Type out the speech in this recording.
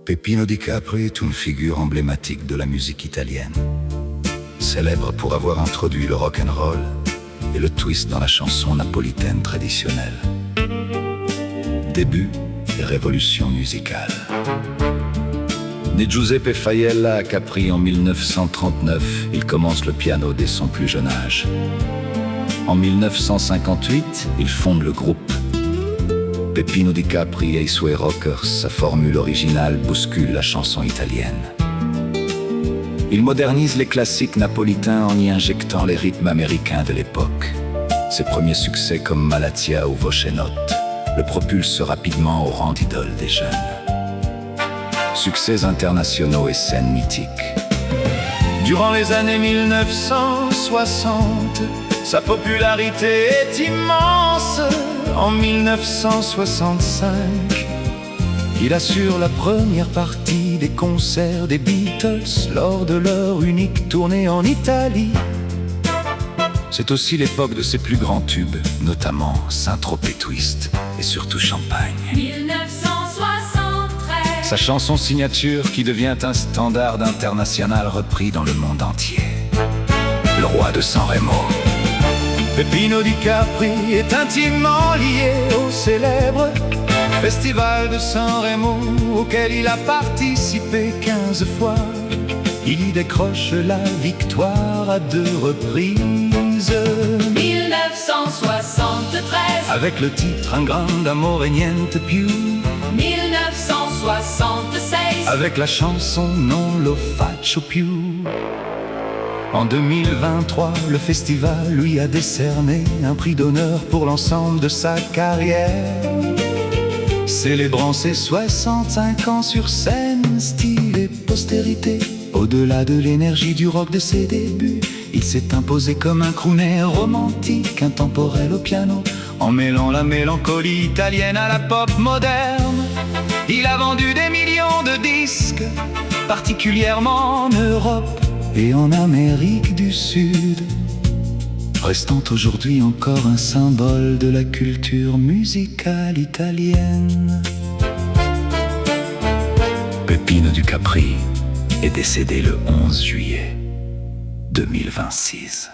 Peppino Di Capri est une figure emblématique de la musique italienne. Célèbre pour avoir introduit le rock'n'roll et le twist dans la chanson napolitaine traditionnelle. Début et révolution musicale. Né Giuseppe Faiella à Capri en 1939, il commence le piano dès son plus jeune âge. En 1958, il fonde le groupe. Peppino Di Capri et i suoi rockers, sa formule originale bouscule la chanson italienne. Il modernise les classiques napolitains en y injectant les rythmes américains de l'époque. Ses premiers succès comme Malatia ou Voce Notte le propulsent rapidement au rang d'idole des jeunes. Succès internationaux et scènes mythiques. Durant les années 1960, sa popularité est immense. En 1965, il assure la première partie des concerts des Beatles lors de leur unique tournée en Italie. C'est aussi l'époque de ses plus grands tubes, notamment Saint-Tropez Twist et surtout Champagne. 1973. Sa chanson signature qui devient un standard international repris dans le monde entier. Le roi de Sanremo. Peppino Di Capri est intimement lié au célèbre Festival de Sanremo auquel il a participé 15 fois. Il y décroche la victoire à 2 reprises. 1973. Avec le titre Un grande amore niente più. 1976. Avec la chanson Non lo faccio più. En 2023, le festival lui a décerné un prix d'honneur pour l'ensemble de sa carrière. Célébrant ses 65 ans sur scène, style et postérité. Au-delà de l'énergie du rock de ses débuts, il s'est imposé comme un crooner romantique, intemporel au piano, en mêlant la mélancolie italienne à la pop moderne. Il a vendu des millions de disques, particulièrement en Europe et en Amérique du Sud, restant aujourd'hui encore un symbole de la culture musicale italienne. Peppino Di Capri est décédé le 11 juillet 2026.